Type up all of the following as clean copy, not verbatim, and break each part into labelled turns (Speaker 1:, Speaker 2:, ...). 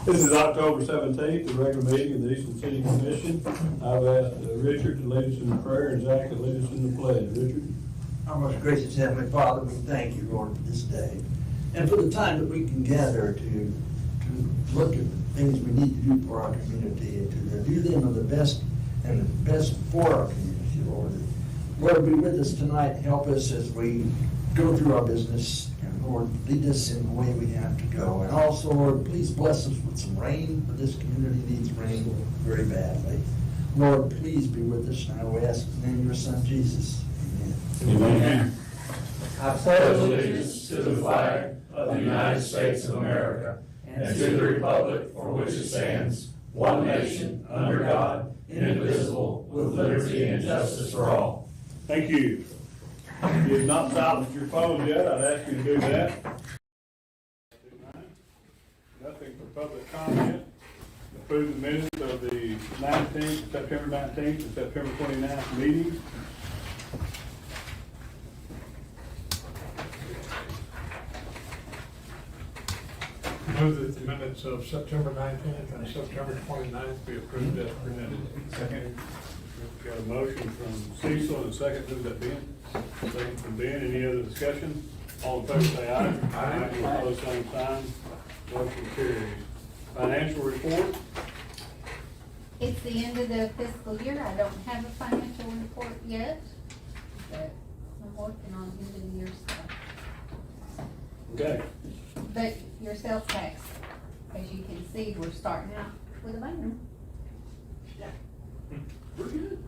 Speaker 1: This is October 17th, the regular meeting of the Eastland City Commission. I've asked Richard to lead us in the prayer and Zach to lead us in the pledge. Richard?
Speaker 2: Our most gracious Heavenly Father, we thank you, Lord, for this day and for the time that we can gather to look at the things we need to do for our community and to do them in the best for our community, Lord. Lord, be with us tonight. Help us as we go through our business. And Lord, lead us in the way we have to go. And also, Lord, please bless us with some rain, for this community needs rain very badly. Lord, please be with us now. We ask in the name of your Son, Jesus. Amen.
Speaker 1: Amen.
Speaker 3: I pledge allegiance to the flag of the United States of America and to the republic for which it stands, one nation, under God, indivisible, with liberty and justice for all.
Speaker 1: Thank you. If you have not silenced your phones yet, I'd ask you to do that. Nothing for public comment. Approve the minutes of the 19th, September 19th and September 29th meetings.
Speaker 4: Move that the minutes of September 19th and September 29th be approved as presented.
Speaker 1: Second. Got a motion from Cecil and a second. Who's that, Ben? Second from Ben. Any other discussion? All in favor say aye. Aye. Any opposed, same sign. Motion carries. Financial report.
Speaker 5: It's the end of the fiscal year. I don't have a financial report yet, but I'm working on end of the year stuff.
Speaker 1: Okay.
Speaker 5: But your sales tax, as you can see, we're starting out with a bang.
Speaker 1: We're good.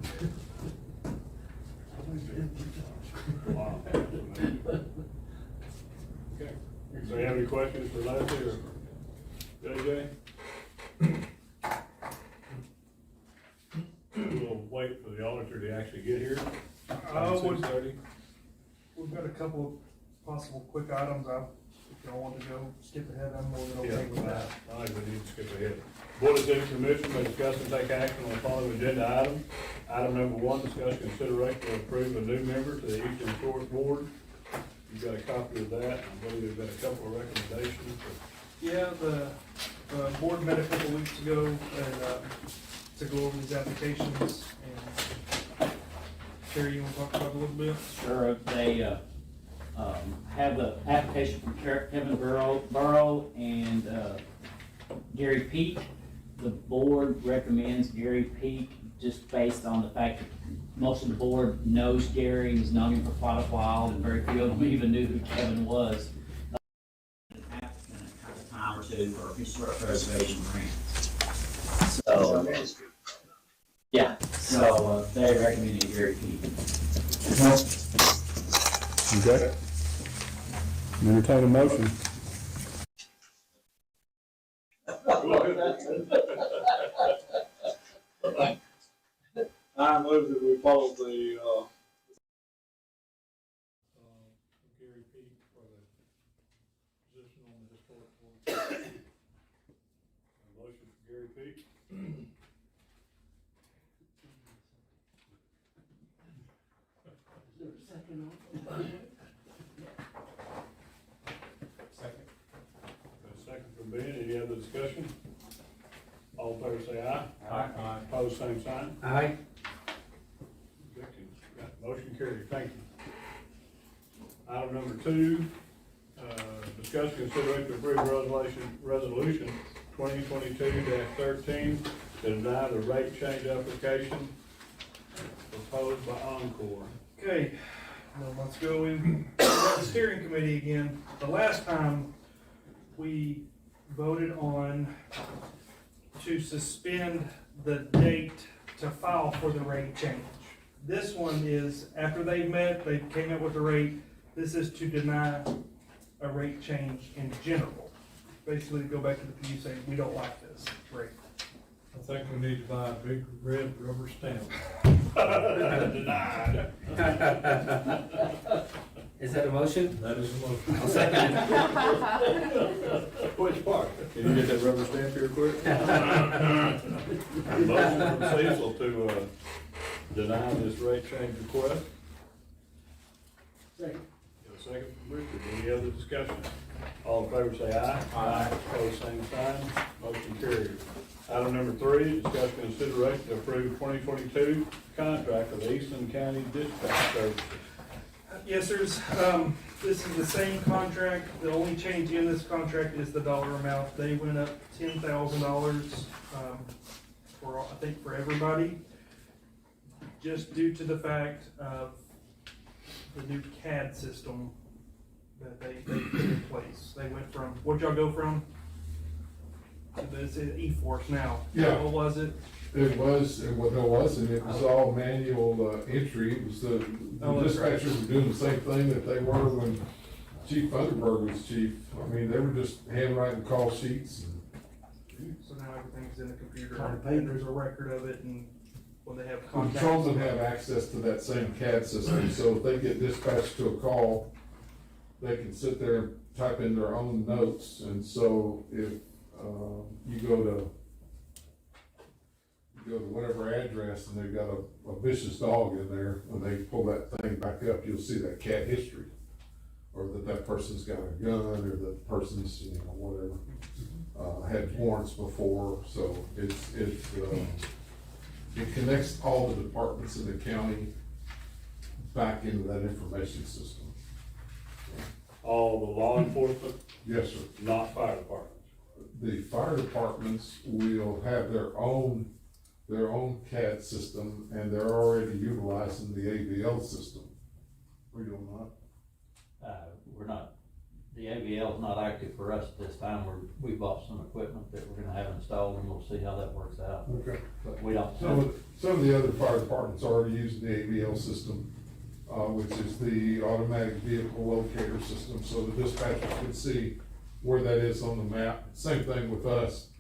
Speaker 1: Wow. Okay. So you have any questions for Leslie or JJ? We'll wait for the auditor to actually get here. 6:30.
Speaker 6: We've got a couple of possible quick items. If y'all want to go skip ahead, I'm more than okay with that.
Speaker 1: I think we need to skip ahead. Board of City Commission may discuss and take action on the following agenda items. Item number 1, discuss consideration to approve a new member to the Eastern Shores Board. You've got a copy of that. I believe there's been a couple of recommendations.
Speaker 6: Yeah, the board met a couple weeks ago and to go over these applications. And Sherry, you want to talk about it a little bit?
Speaker 7: Sure. They have an application from Kevin Burrow and Gary Peak. The board recommends Gary Peak just based on the fact that most of the board knows Gary, has known him for quite a while, and very few of them even knew who Kevin was. An applicant at a time or two for historic preservation grants. So, yeah, so they recommended Gary Peak.
Speaker 1: Okay. Entertain a motion.
Speaker 4: I move that we follow the Gary Peak for the position on the historic board.
Speaker 1: A motion for Gary Peak. A second from Ben. Any other discussion? All in favor say aye.
Speaker 4: Aye.
Speaker 1: Opposed, same sign.
Speaker 6: Aye.
Speaker 1: Motion carried. Thank you. Item number 2, discuss consideration to approve resolution 2022-13 to deny the rate change application proposed by Encore.
Speaker 6: Okay, well, let's go in the steering committee again. The last time we voted on to suspend the date to file for the rate change. This one is, after they met, they came up with a rate. This is to deny a rate change in general. Basically, go back to the PUC saying, we don't like this rate.
Speaker 4: I think we need to buy a big red rubber stamp.
Speaker 1: Denied.
Speaker 8: Is that a motion?
Speaker 4: That is a motion.
Speaker 8: I'll second
Speaker 1: Which part? Can you get that rubber stamp here quick? Motion from Cecil to deny this rate change request.
Speaker 8: Second.
Speaker 1: Got a second from Richard. Any other discussion? All in favor say aye. Aye. Opposed, same sign. Motion carried. Item number 3, discuss consideration to approve 2022 contract with Eastland County Dispatch Services.
Speaker 6: Yes, sirs. This is the same contract. The only change in this contract is the dollar amount. They went up $10,000, for, I think, for everybody, just due to the fact of the new CAD system that they put in place. They went from, what'd y'all go from? It's E-Force now.
Speaker 3: Yeah.
Speaker 6: What was it?
Speaker 3: It was, and what it wasn't, it was all manual entry. It was the
Speaker 6: Oh, that's right.
Speaker 3: dispatchers were doing the same thing that they were when Chief Thunderbird was chief. I mean, they were just handwriting call sheets.
Speaker 6: So now everything's in the computer,
Speaker 2: On paper.
Speaker 6: and there's a record of it, and when they have contacts.
Speaker 3: Patrolmen have access to that same CAD system, so if they get dispatched to a call, they can sit there and type in their own notes. And so if you go to whatever address and they've got a vicious dog in there, when they pull that thing back up, you'll see that cat history. Or that person's got a gun, or that person's, whatever, had warrants before. So it connects all the departments in the county back into that information system.
Speaker 1: All the law enforcement,
Speaker 3: Yes, sir.
Speaker 1: not fire departments.
Speaker 3: The fire departments will have their own CAD system, and they're already utilizing the AVL system. We do not.
Speaker 8: We're not, the AVL is not active for us at this time. We bought some equipment that we're gonna have installed, and we'll see how that works out.
Speaker 3: Okay.
Speaker 8: But we don't.
Speaker 3: Some of the other fire departments are already using the AVL system, which is the automatic vehicle locator system, so the dispatcher can see where that is on the map. Same thing with us.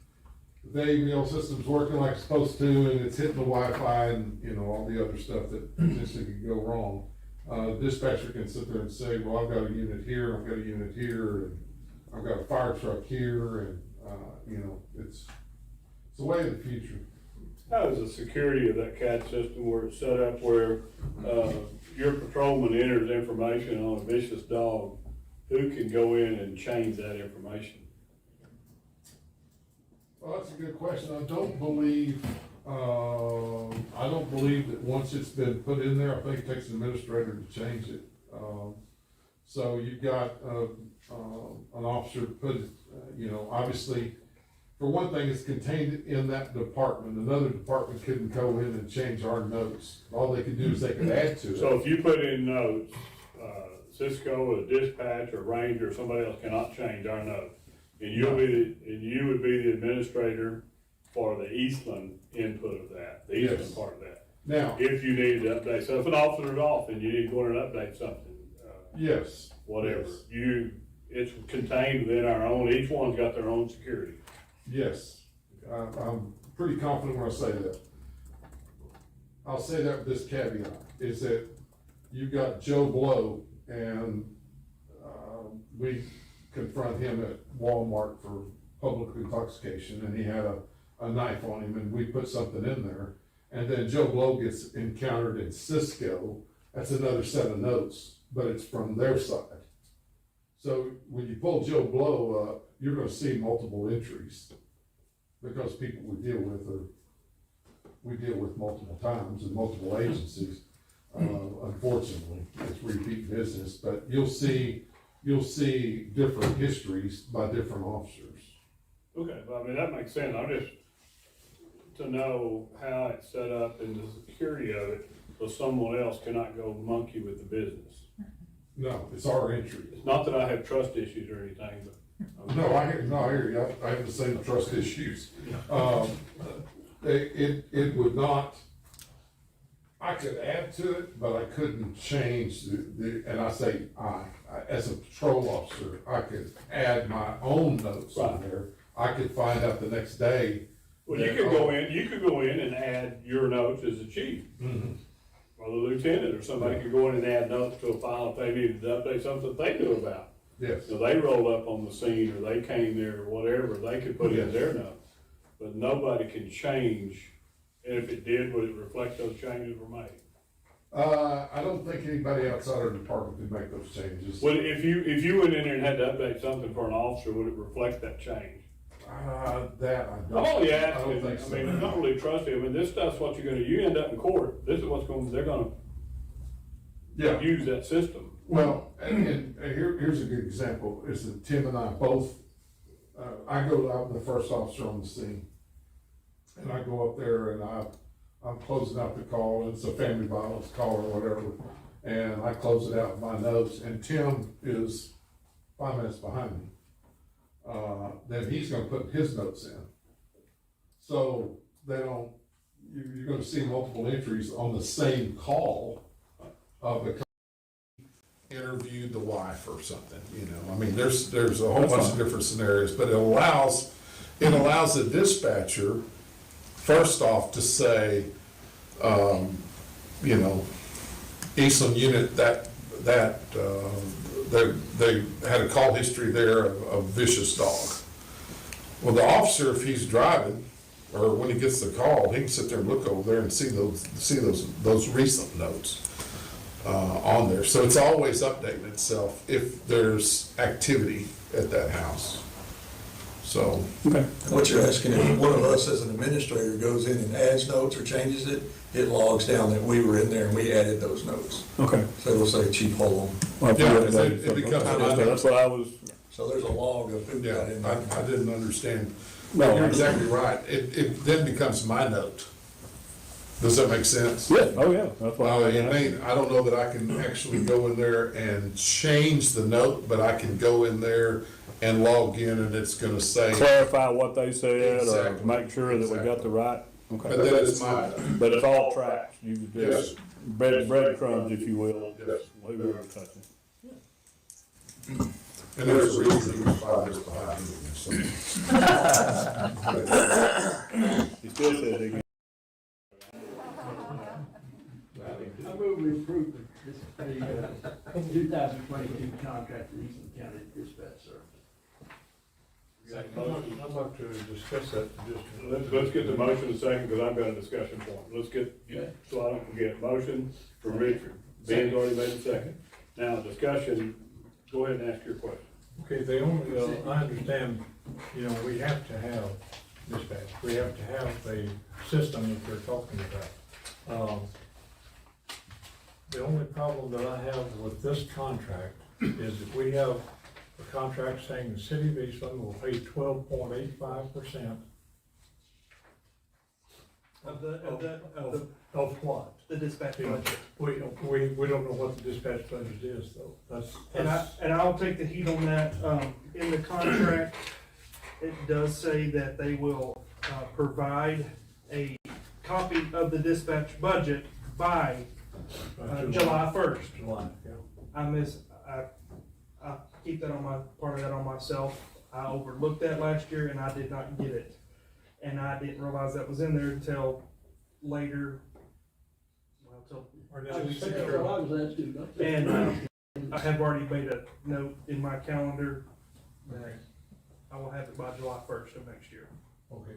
Speaker 3: If the AVL system's working like it's supposed to, and it's hitting the Wi-Fi and, all the other stuff that potentially could go wrong, the dispatcher can sit there and say, well, I've got a unit here, I've got a unit here, and I've got a fire truck here, and, it's the way of the future.
Speaker 1: How is the security of that CAD system where it's set up where, your patrolman enters information on a vicious dog? Who can go in and change that information?
Speaker 3: Well, that's a good question. I don't believe that once it's been put in there, I think it takes an administrator to change it. So you've got, an officer put it, obviously, for one thing, it's contained in that department. Another department couldn't go in and change our notes. All they could do is they could add to it.
Speaker 1: So if you put in notes, Cisco or the dispatch or Ranger or somebody else cannot change our notes. And you would be the administrator for the Eastland input of that, the Eastland
Speaker 3: Yes.
Speaker 1: part of that.
Speaker 3: Now,
Speaker 1: If you needed to update, so if an officer's off and you need to go in and update something,
Speaker 3: yes.
Speaker 1: whatever,
Speaker 3: Yes.
Speaker 1: it's contained within our own, each one's got their own security.
Speaker 3: Yes, I'm pretty confident when I say that. I'll say that with this caveat, is that you've got Joe Blow, and we confront him at Walmart for public intoxication, and he had a knife on him, and we put something in there. And then Joe Blow gets encountered in Cisco, that's another set of notes, but it's from their side. So when you pull Joe Blow up, you're gonna see multiple entries, because people we deal with multiple times in multiple agencies. Unfortunately, it's repeat business, but you'll see different histories by different officers.
Speaker 1: Okay, well, I mean, that makes sense, I'm just, to know how it's set up and the security of it, so someone else cannot go monkey with the business.
Speaker 3: No, it's our entry.
Speaker 1: It's not that I have trust issues or anything, but.
Speaker 3: No, I hear you. I have the same trust issues. It would not, I could add to it, but I couldn't change and I say as a patrol officer, I could add my own notes on there. I could find out the next day.
Speaker 1: Well, you could go in and add your notes as a chief.
Speaker 3: Mhm.
Speaker 1: Or the lieutenant, or somebody could go in and add notes to a file if they needed to update something that they knew about.
Speaker 3: Yes,
Speaker 1: So they rolled up on the scene, or they came there, or whatever, they could put in
Speaker 3: Yes.
Speaker 1: their notes. But nobody can change, and if it did, would it reflect those changes were made?
Speaker 3: I don't think anybody outside our department could make those changes.
Speaker 1: Well, if you went in there and had to update something for an officer, would it reflect that change?
Speaker 4: That I don't.
Speaker 1: I'm only
Speaker 4: I
Speaker 1: asking,
Speaker 4: don't
Speaker 1: I
Speaker 4: think so.
Speaker 1: mean, it's not really trusting, I mean, this stuff's what you're gonna, you end up in court, this is what's gonna, they're gonna
Speaker 4: Yeah,
Speaker 1: use that system.
Speaker 4: well, and here's a good example, is that Tim and I both, I go out the first officer on the scene. And I go up there and I'm closing out the call, and it's a family violence call or whatever. And I close it out with my notes, and Tim is 5 minutes behind me. Then he's gonna put his notes in. So they don't, you're gonna see multiple entries on the same call of the interviewed the wife or something, you know. I mean, there's a whole bunch of different scenarios, but it allows the dispatcher, first off, to say, you know, Eastland unit, they had a call history there of a vicious dog. Well, the officer, if he's driving, or when he gets the call, he can sit there and look over there and see those recent notes on there. So it's always updating itself if there's activity at that house. So.
Speaker 9: And what you're asking, if one of us as an administrator goes in and adds notes or changes it, it logs down that we were in there and we added those notes.
Speaker 10: Okay.
Speaker 9: So it'll say Chief Holm.
Speaker 4: Yeah, it becomes.
Speaker 10: That's what I was.
Speaker 9: So there's a log of who
Speaker 4: Yeah,
Speaker 9: got in there.
Speaker 4: I didn't understand.
Speaker 10: No.
Speaker 4: You're exactly right. It then becomes my note. Does that make sense?
Speaker 10: Yeah, oh yeah, that's why I was asking.
Speaker 4: I don't know that I can actually go in there and change the note, but I can go in there and log in and it's gonna say.
Speaker 10: Clarify what they said, or
Speaker 4: Exactly.
Speaker 10: make sure that we got the right, okay.
Speaker 4: But then it's my,
Speaker 10: But it's all tracked, you
Speaker 4: Yes.
Speaker 10: just breadcrumbs, if you will,
Speaker 4: Yes.
Speaker 10: whoever touching.
Speaker 4: and there's a reason he was 5 years behind me, so.
Speaker 10: He still said he.
Speaker 2: I move we approve the 2022 contract for Eastland County Dispatch Service.
Speaker 4: I'd like to discuss that,
Speaker 1: Let's get the motion a second, because I've got a discussion point. Let's get, so I don't forget, motion for Richard. Ben's already made a second. Now, discussion, go ahead and ask your question.
Speaker 4: Okay, they only, I understand, you know, we have to have dispatch, we have to have a system that they're talking about. The only problem that I have with this contract is that we have a contract saying the city of Eastland will pay 12.85%. Of what?
Speaker 6: The dispatch budget.
Speaker 4: We don't know what the dispatch budget is, though.
Speaker 6: And I'll take the heat on that. In the contract, it does say that they will provide a copy of the dispatch budget by July 1st.
Speaker 4: July, yeah.
Speaker 6: I keep that on my, part of that on myself. I overlooked that last year and I did not get it. And I didn't realize that was in there until later. Well, till 2 weeks ago. And I have already made a note in my calendar that I will have it by July 1st of next year.
Speaker 4: Okay.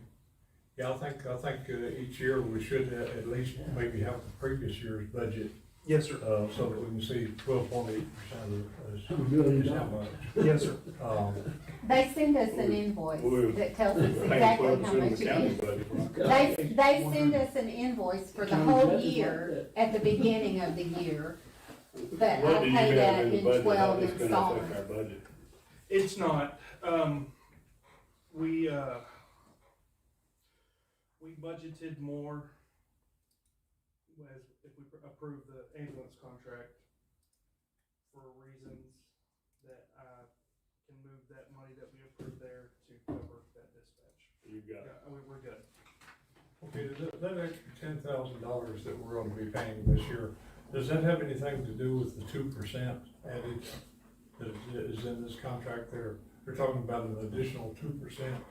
Speaker 4: Yeah, I think each year we should at least maybe have the previous year's budget.
Speaker 6: Yes, sir.
Speaker 4: So that we can see 12.8%
Speaker 2: Really
Speaker 4: is how much.
Speaker 6: Yes, sir.
Speaker 5: They send us an invoice that tells us
Speaker 1: Paying
Speaker 5: exactly
Speaker 1: 12%
Speaker 5: how
Speaker 1: of
Speaker 5: much
Speaker 1: the
Speaker 5: it
Speaker 1: county
Speaker 5: is.
Speaker 1: budget, right?
Speaker 5: They send us an invoice for the whole year at the beginning of the year, but
Speaker 1: What
Speaker 5: I
Speaker 1: do you
Speaker 5: pay
Speaker 1: have
Speaker 5: that
Speaker 1: in the
Speaker 5: in
Speaker 1: budget? How
Speaker 5: 12
Speaker 1: it's gonna
Speaker 5: installments.
Speaker 1: affect our budget?
Speaker 6: It's not. We budgeted more as if we approve the ambulance contract for reasons that I can move that money that we approved there to cover that dispatch.
Speaker 1: You got it.
Speaker 6: Yeah, we're good.
Speaker 4: Okay, that extra $10,000 that we're gonna be paying this year, does that have anything to do with the 2% added that is in this contract there? They're talking about an additional 2%.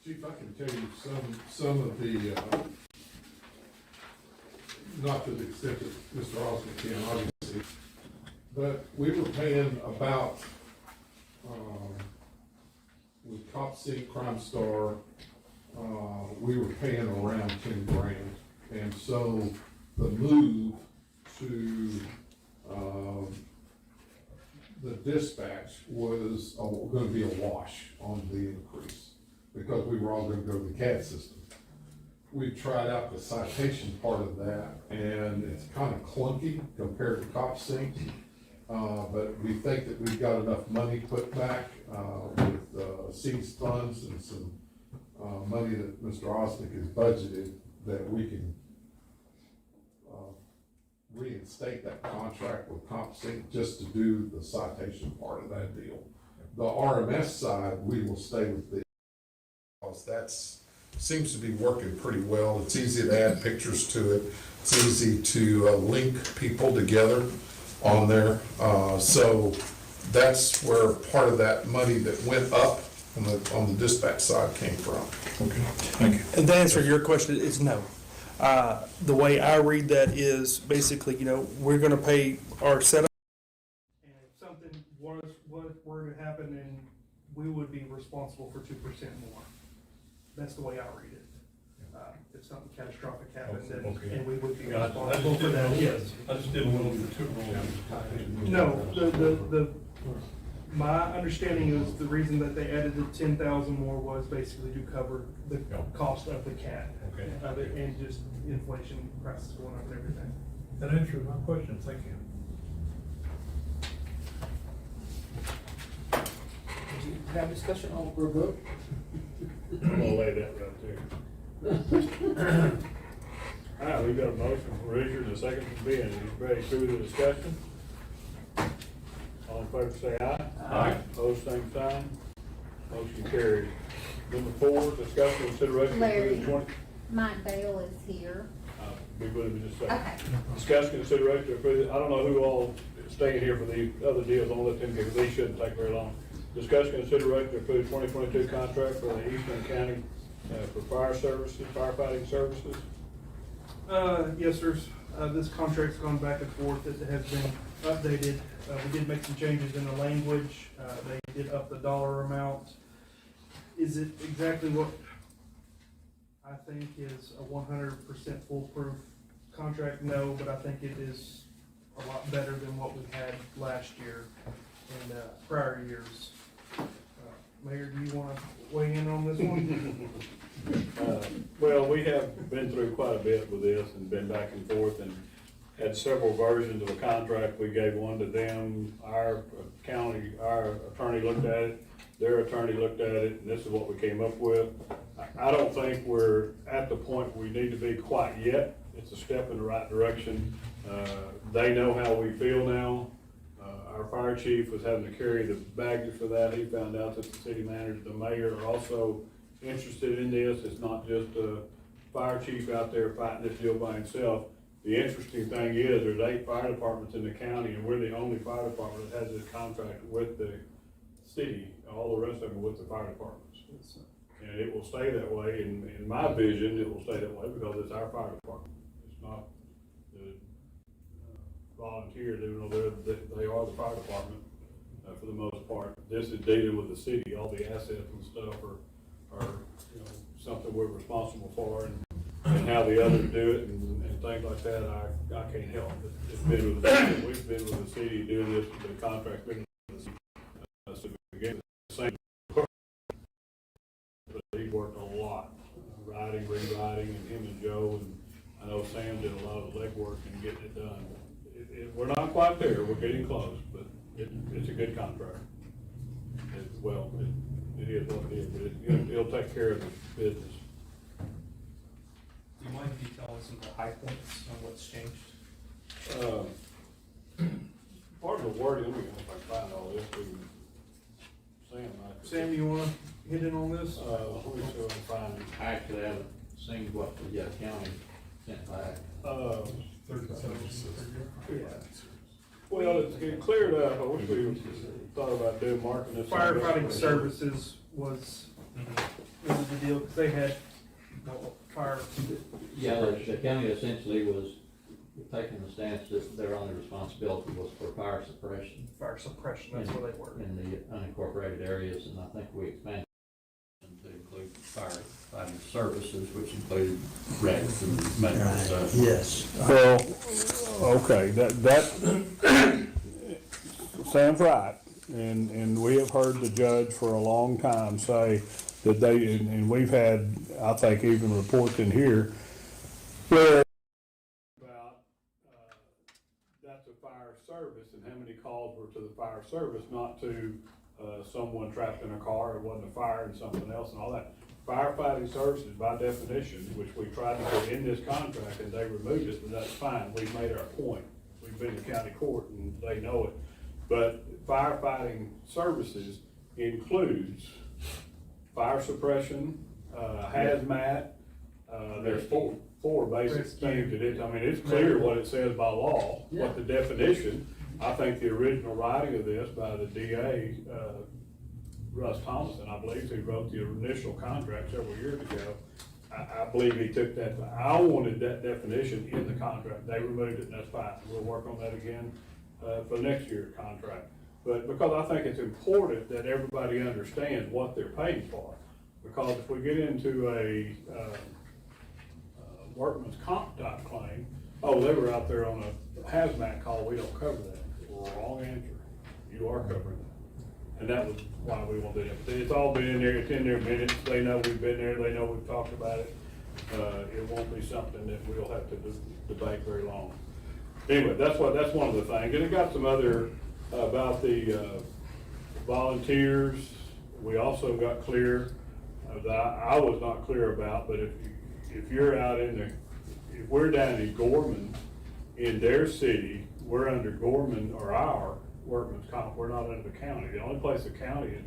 Speaker 4: Chief, I can tell you some of the, not to the extent that Mr. Osmond can, obviously, but we were paying about, with Cop Sync, Crime Star, we were paying around 10 grand. And so the move to the dispatch was gonna be a wash on the increase, because we were all gonna go to the CAD system. We tried out the citation part of that, and it's kind of clunky compared to CopSync. But we think that we've got enough money put back, with, seized funds and some, money that Mr. Osnick has budgeted, that we can, reinstate that contract with CopSync just to do the citation part of that deal. The RMS side, we will stay with the, that's, seems to be working pretty well. It's easy to add pictures to it. It's easy to link people together on there. So that's where part of that money that went up on the dispatch side came from.
Speaker 10: Okay, thank you.
Speaker 6: And to answer your question, is no. The way I read that is basically, we're gonna pay our setup. And if something were to happen, and we would be responsible for 2% more. That's the way I read it. If something catastrophic happened, and we would be responsible for that, yes.
Speaker 1: I just didn't want the two.
Speaker 6: No, my understanding is the reason that they added the 10,000 more was basically to cover the cost of the CAD.
Speaker 1: Okay.
Speaker 6: Of it, and just inflation, prices going up and everything.
Speaker 1: That answers my question, thank you.
Speaker 3: Did you have discussion on for a vote?
Speaker 1: I'm gonna lay that right there. All right, we got a motion from Richard and a second from Ben. He's ready through the discussion. All in favor say aye.
Speaker 3: Aye.
Speaker 1: Opposed, same sign. Motion carries. Number 4, discussion consideration.
Speaker 5: Larry.
Speaker 1: of 20
Speaker 5: Mike Bale is here.
Speaker 1: Be with him in just a second.
Speaker 5: Okay.
Speaker 1: Discuss consideration to approve, I don't know who all is staying here for the other deals, I'll let them give, these shouldn't take very long. Discuss consideration to approve 2022 contract for the Eastland County, for fire services, firefighting services.
Speaker 6: Yes, sir. This contract's gone back and forth. It has been updated. We did make some changes in the language. They did up the dollar amount. Is it exactly what I think is a 100% foolproof contract? No, but I think it is a lot better than what we had last year and prior years. Mayor, do you want to weigh in on this one?
Speaker 1: Well, we have been through quite a bit with this and been back and forth and had several versions of a contract. We gave one to them, our attorney looked at it, their attorney looked at it, and this is what we came up with. I don't think we're at the point we need to be quite yet. It's a step in the right direction. They know how we feel now. Our fire chief was having to carry the baggage for that. He found out that the city manager, the mayor are also interested in this. It's not just a fire chief out there fighting this deal by himself. The interesting thing is there's 8 fire departments in the county, and we're the only fire department that has this contract with the city. All the rest of them are with the fire departments. And it will stay that way. In my vision, it will stay that way because it's our fire department. It's not the volunteers, even though they are the fire department for the most part. This is dealing with the city. All the assets and stuff are something we're responsible for, and how the others do it and things like that, I can't help. It's been with the city. We've been with the city doing this, the contract's been with the city. So again, the same. But he worked a lot, writing, rewriting, and him and Joe, and I know Sam did a lot of the legwork and getting it done. We're not quite there, we're getting close, but it's a good contract. It is what it is, but it'll take care of the business.
Speaker 11: Do you mind if you tell us some of the high points on what's changed?
Speaker 1: Part of the wording, let me see if I can find all this,
Speaker 6: Sam, you want to hit in on this?
Speaker 1: Let me see if I can find it.
Speaker 8: I actually haven't seen what the county sent back.
Speaker 1: Well, it's cleared up. I wish we thought about doing marking this.
Speaker 6: Firefighting services was the deal, because they had fire.
Speaker 8: Yeah, the county essentially was taking the stance that their only responsibility was for fire suppression.
Speaker 6: Fire suppression, that's where they were.
Speaker 8: In the unincorporated areas, and I think we expanded to include firefighting services, which include wrecks and maintenance stuff.
Speaker 2: Yes.
Speaker 10: Well, okay, that sounds right, and we have heard the judge for a long time say that and we've had, I think, even reports in here where
Speaker 1: about, that's a fire service and how many calls were to the fire service, not to, someone trapped in a car, it wasn't a fire and something else and all that. Firefighting services by definition, which we tried to put in this contract and they removed it, but that's fine, we've made our point. We've been to county court and they know it. But firefighting services includes fire suppression, hazmat, there's four basic things that it, I mean, it's clear what it says by law, what the definition. I think the original writing of this by the DA, Russ Thompson, I believe, who wrote the initial contract several years ago, I believe he took that, I wanted that definition in the contract, they removed it and that's fine. We'll work on that again, for next year's contract. But because I think it's important that everybody understands what they're paying for. Because if we get into a workman's comp type claim, oh, they were out there on a hazmat call, we don't cover that. Wrong answer. You are covering that. And that was why we wanted it. It's all been in there, it's in their minutes, they know we've been there, they know we've talked about it. It won't be something that we'll have to debate very long. Anyway, that's one of the things. And it got some other, about the volunteers. We also got clear, that I was not clear about, but if you're out if we're down in Gorman, in their city, we're under Gorman or our workman's comp, we're not under the county. The only place the county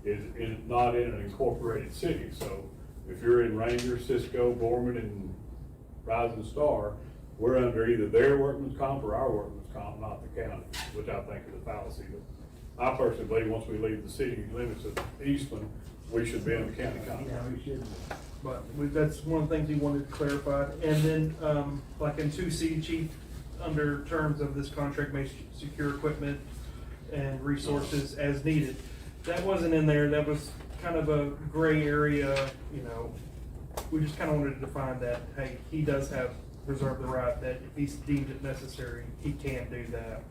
Speaker 1: is not in an incorporated city. So if you're in Ranger, Cisco, Gorman, and Rising Star, we're under either their workman's comp or our workman's comp, not the county, which I think is a fallacy. But I personally believe once we leave the city limits of Eastland, we should be in the county contract.
Speaker 6: Yeah, we should. But that's one of the things we wanted clarified. And then, like in 2C, chief, under terms of this contract, may secure equipment and resources as needed. That wasn't in there. That was kind of a gray area, you know. We just kind of wanted to define that, hey, he does have reserved the right that if he's deemed it necessary, he can do that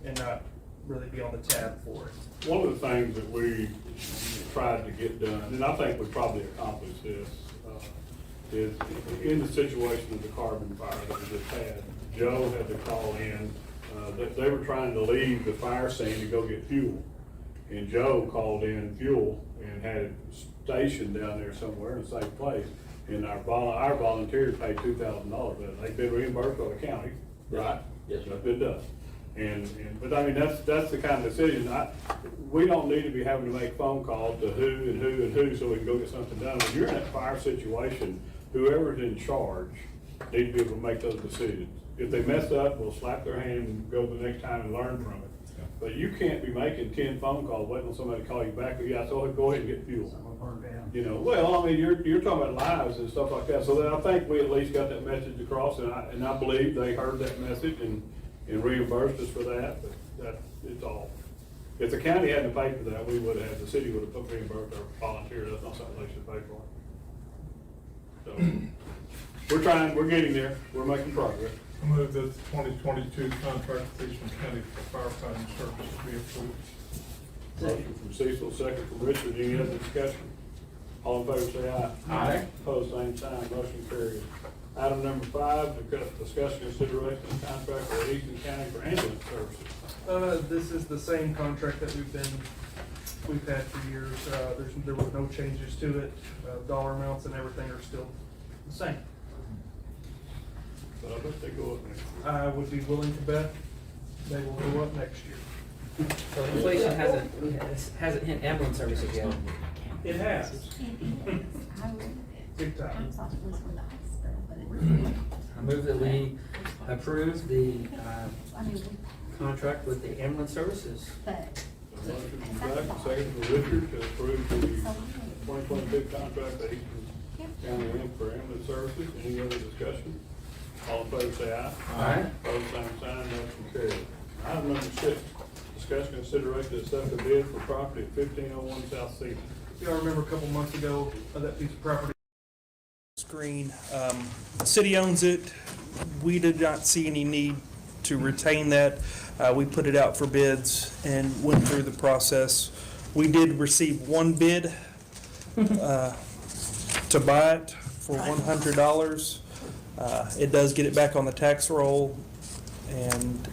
Speaker 6: and not really be on the tab for it.
Speaker 1: One of the things that we tried to get done, and I think we probably accomplished this, is in the situation of the carbon fire that we just had, Joe had to call in, they were trying to leave the fire scene to go get fuel. And Joe called in fuel and had it stationed down there somewhere in a safe place. And our volunteers paid $2,000. They've been reimbursed by the county, right?
Speaker 8: Yes, sir.
Speaker 1: That's been done. But I mean, that's the kind of decision, we don't need to be having to make phone calls to who and who and who so we can go get something done. When you're in that fire situation, whoever's in charge needs to be able to make those decisions. If they mess up, we'll slap their hand and go the next time and learn from it. But you can't be making 10 phone calls waiting on somebody to call you back. Yeah, so go ahead and get fuel. You know, well, I mean, you're talking about lives and stuff like that. So then I think we at least got that message across, and I believe they heard that message and reimbursed us for that. But it's all. If the county hadn't paid for that, we would have. The city would have reimbursed our volunteers. That's not something they should pay for. So we're trying. We're getting there. We're making progress.
Speaker 4: I move that the 2022 contract with Eastland County for firefighting services be approved.
Speaker 1: Motion from Cecil, second from Richard. Any other discussion? All in favor say aye.
Speaker 8: Aye.
Speaker 1: Opposed, same sign. Motion carries. Item number 5, discussion consideration of contract with Eastland County for ambulance services.
Speaker 6: This is the same contract that we've had for years. There were no changes to it. Dollar amounts and everything are still the same.
Speaker 1: But I bet they go up next year.
Speaker 6: I would be willing to bet they will go up next year.
Speaker 11: So inflation hasn't hit ambulance services yet.
Speaker 6: It has.
Speaker 5: I read it.
Speaker 6: Big time.
Speaker 5: I thought it was for the hospital, but it
Speaker 11: I move that we approve the
Speaker 5: I mean,
Speaker 11: contract with the ambulance services.
Speaker 5: but.
Speaker 1: Motion from Zach, second from Richard to approve the 2022 contract with Eastland County for ambulance services. Any other discussion? All in favor say aye.
Speaker 11: Aye.
Speaker 1: Opposed, same sign. Motion carries. Item number 6, discussion consideration to accept the bid for property at 1501 South Seaman.
Speaker 6: y'all remember a couple months ago, that piece of property screen, the city owns it. We did not see any need to retain that. We put it out for bids and went through the process. We did receive one bid to buy it for $100. It does get it back on the tax roll, and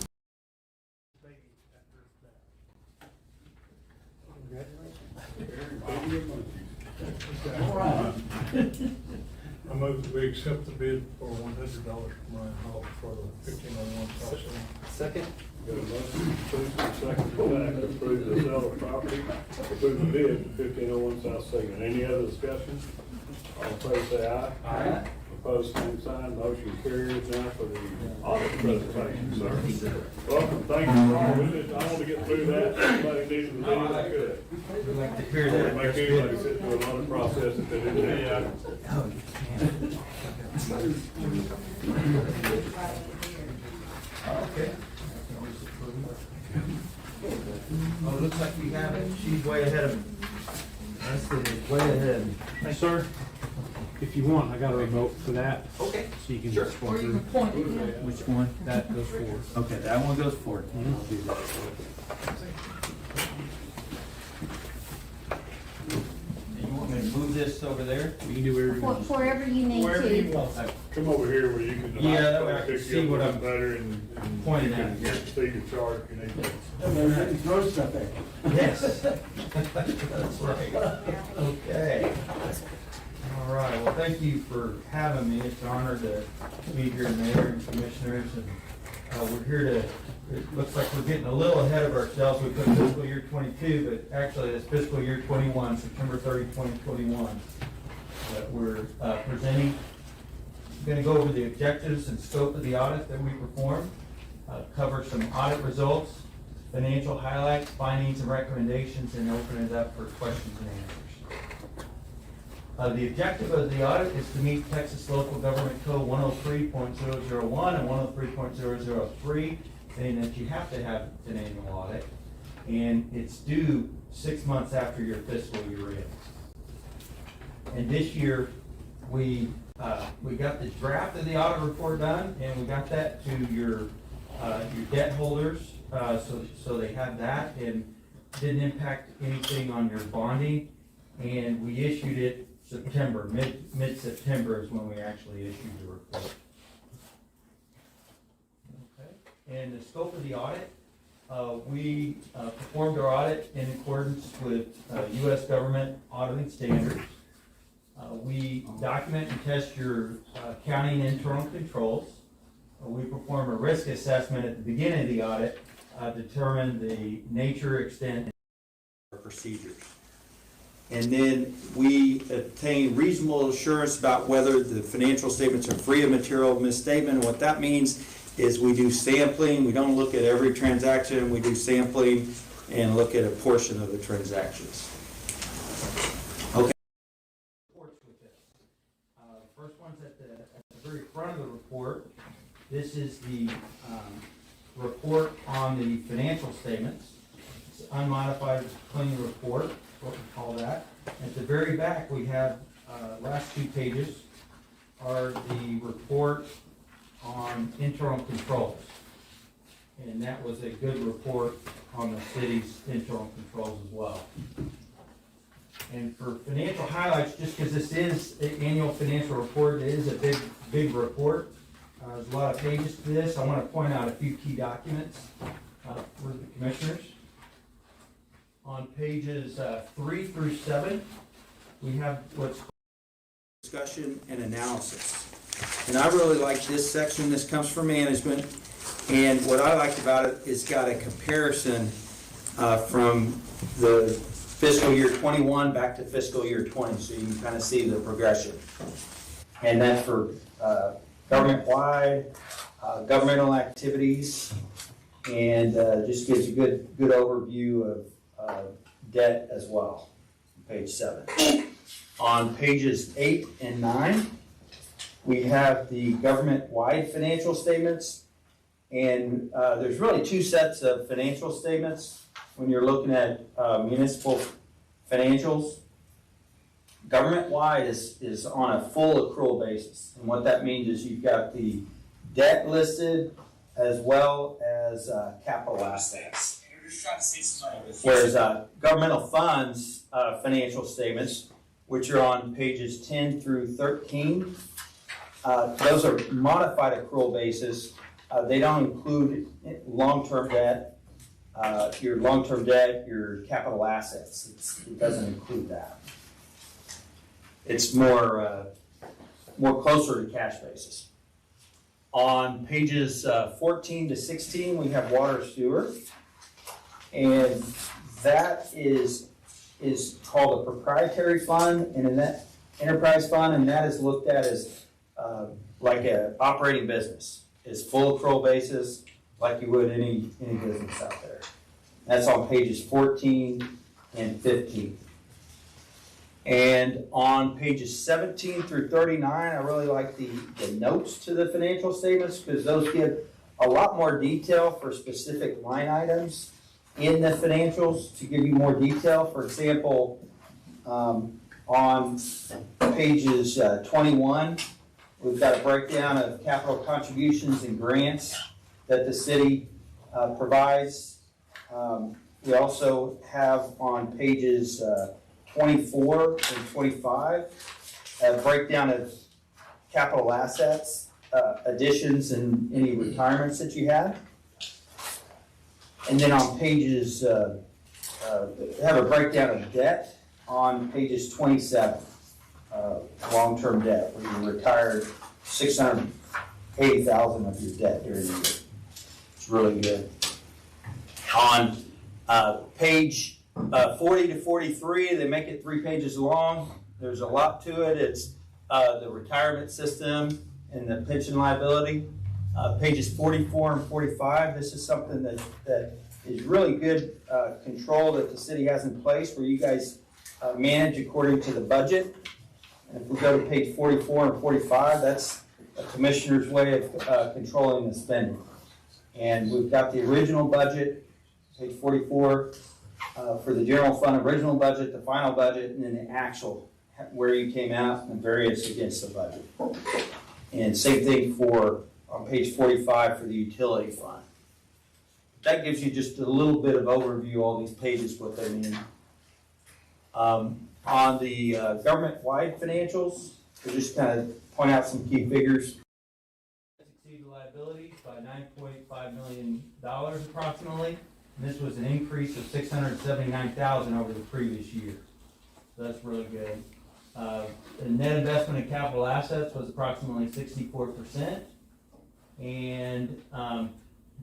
Speaker 1: I move that we accept the bid for $100 from Ryan Hall for the 1501 South Street.
Speaker 11: Second?
Speaker 1: Got a motion, Susan, second, Zach, to approve the sale of property, approve the bid for 1501 South Second. Any other discussion? All in favor say aye.
Speaker 11: Aye.
Speaker 1: Opposed, same sign, motion carries. Now for the audit presentation, sir. Welcome, thank you, Ron. I want to get through that, if somebody needs to leave, I could.
Speaker 8: We'd like to hear
Speaker 1: Make
Speaker 8: that.
Speaker 1: anybody sit through an audit process if they didn't have to.
Speaker 8: Okay. Oh, it looks like we have it. She's way ahead of me. That's it, way ahead.
Speaker 12: Sir, if you want, I got a remote for that,
Speaker 8: Okay.
Speaker 12: so you can
Speaker 8: Sure.
Speaker 12: just walk through. Which one? That goes forward.
Speaker 8: Okay, that one goes forward.
Speaker 12: I'll do that.
Speaker 8: And you want me to move this over there?
Speaker 12: You can do whatever you want.
Speaker 5: Wherever you need
Speaker 6: wherever you
Speaker 5: to.
Speaker 6: want.
Speaker 1: Come over here where you can.
Speaker 8: Yeah, that way I can
Speaker 1: pick
Speaker 8: see
Speaker 1: you
Speaker 8: what
Speaker 1: up
Speaker 8: I'm
Speaker 1: better and
Speaker 8: pointing
Speaker 1: you can
Speaker 8: at.
Speaker 1: get see your chart if you need to.
Speaker 2: Throw stuff there.
Speaker 8: Yes. That's right. Okay. All right, well, thank you for having me. It's an honor to be here, Mayor and Commissioners, and we're here to, it looks like we're getting a little ahead of ourselves. We put fiscal year 22, but actually it's fiscal year 21, September 30, 2021, that we're presenting. I'm going to go over the objectives and scope of the audit that we performed, cover some audit results, financial highlights, findings and recommendations, and open it up for questions and answers. The objective of the audit is to meet Texas Local Government Code 103.001 and 103.003, saying that you have to have an annual audit, and it's due 6 months after your fiscal year ends. And this year, we got the draft of the audit report done, and we got that to your debt holders, so they have that, and didn't impact anything on your bonding, and we issued it September, mid-September is when we actually issued the report. Okay. And the scope of the audit, we performed our audit in accordance with U.S. government auditing standards. We document and test your accounting internal controls. We perform a risk assessment at the beginning of the audit, determine the nature, extent, and procedures. And then we obtain reasonable assurance about whether the financial statements are free of material misstatement. And what that means is we do sampling. We don't look at every transaction. We do sampling and look at a portion of the transactions. Okay. Reports with this. First one's at the very front of the report. This is the report on the financial statements. It's unmodified, clean report. What we call that. At the very back, we have last 2 pages are the report on internal controls, and that was a good report on the city's internal controls as well. And for financial highlights, just because this is an annual financial report, it is a big report. There's a lot of pages to this. I want to point out a few key documents for the commissioners. On pages 3 through 7, we have what's called discussion and analysis. And I really like this section. This comes from management. And what I liked about it is got a comparison from the fiscal year 21 back to fiscal year 20, so you can kind of see the progression. And that's for government-wide, governmental activities, and just gives a good overview of debt as well, page 7. On pages 8 and 9, we have the government-wide financial statements, and there's really 2 sets of financial statements when you're looking at municipal financials. Government-wide is on a full accrual basis. And what that means is you've got the debt listed as well as capital assets. Whereas governmental funds financial statements, which are on pages 10 through 13, those are modified accrual basis. They don't include long-term debt, your capital assets. It doesn't include that. It's more closer to cash basis. On pages 14 to 16, we have water sewer, and that is called a proprietary fund, and in that enterprise fund, and that is looked at as like an operating business. It's full accrual basis, like you would any business out there. That's on pages 14 and 15. And on pages 17 through 39, I really like the notes to the financial statements because those give a lot more detail for specific line items in the financials to give you more detail. For example, on pages 21, we've got a breakdown of capital contributions and grants that the city provides. We also have on pages 24 and 25 a breakdown of capital assets, additions, and any retirements that you had. And then on pages, have a breakdown of debt on pages 27, long-term debt, where you retired $680,000 of your debt during the year. It's really good. On page 40 to 43, they make it 3 pages long. There's a lot to it. It's the retirement system and the pension liability. Pages 44 and 45, this is something that is really good control that the city has in place where you guys manage according to the budget. And if we go to page 44 and 45, that's a commissioner's way of controlling the spending. And we've got the original budget, page 44, for the general fund original budget, the final budget, and then the actual, where you came out and variance against the budget. And same thing for on page 45 for the utility fund. That gives you just a little bit of overview, all these pages, what they mean. On the government-wide financials, to just kind of point out some key figures. Exceeded liabilities by $9.5 million approximately. And this was an increase of $679,000 over the previous year. So that's really good. The net investment in capital assets was approximately 64%. And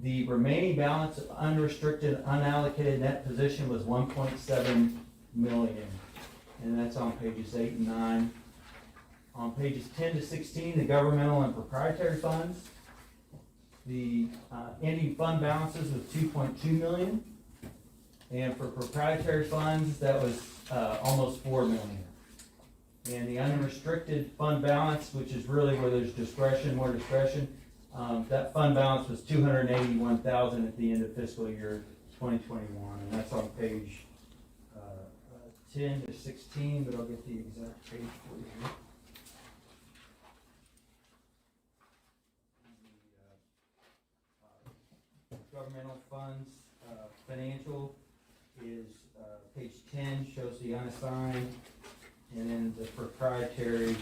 Speaker 8: the remaining balance of unrestricted, unallocated net position was $1.7 million. And that's on pages 8 and 9. On pages 10 to 16, the governmental and proprietary funds. The ending fund balances was $2.2 million. And for proprietary funds, that was almost $4 million. And the unrestricted fund balance, which is really where there's more discretion, that fund balance was $281,000 at the end of fiscal year 2021. And that's on page 10 to 16, but I'll get the exact page for you. Governmental funds financial is page 10, shows the unassigned, and then the proprietary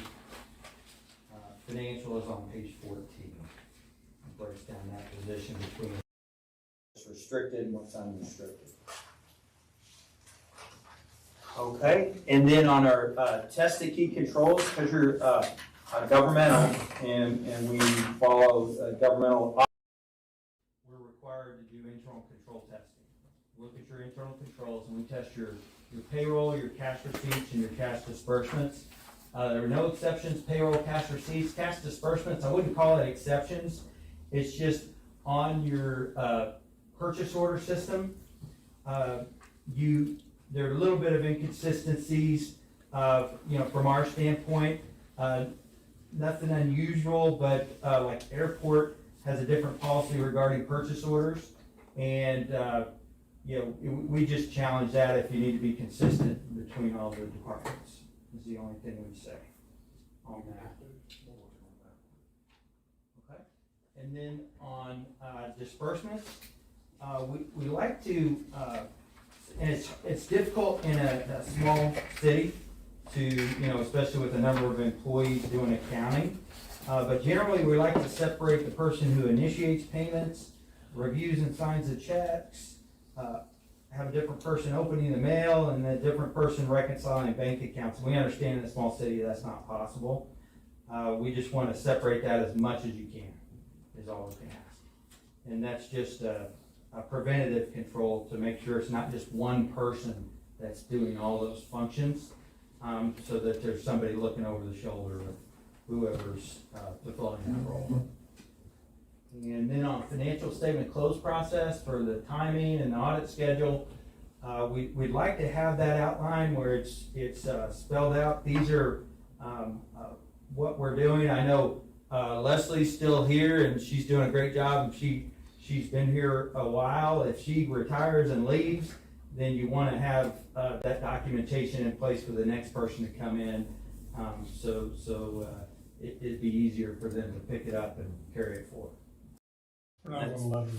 Speaker 8: financial is on page 14. It breaks down that position between what's restricted and what's unrestricted. Okay, and then on our tested key controls, because you're governmental and we follow governmental, we're required to do internal control testing. Look at your internal controls and we test your payroll, your cash receipts, and your cash disbursements. There are no exceptions, payroll, cash receipts, cash disbursements. I wouldn't call it exceptions. It's just on your purchase order system. There are a little bit of inconsistencies, from our standpoint. Nothing unusual, but like airport has a different policy regarding purchase orders, and we just challenge that if you need to be consistent between all the departments. is the only thing we say on that. Okay, and then on disbursements, we like to, and it's difficult in a small city to, you know, especially with the number of employees doing accounting. But generally, we like to separate the person who initiates payments, reviews and signs the checks, have a different person opening the mail, and a different person reconciling bank accounts. We understand in a small city that's not possible. We just want to separate that as much as you can, is all we can ask. And that's just a preventative control to make sure it's not just one person that's doing all those functions, so that there's somebody looking over the shoulder of whoever's fulfilling that role. And then on financial statement close process for the timing and the audit schedule, we'd like to have that outline where it's spelled out. These are what we're doing. I know Leslie's still here and she's doing a great job, and she's been here a while. If she retires and leaves, then you want to have that documentation in place for the next person to come in, so it'd be easier for them to pick it up and carry it forward.
Speaker 10: We're not gonna let her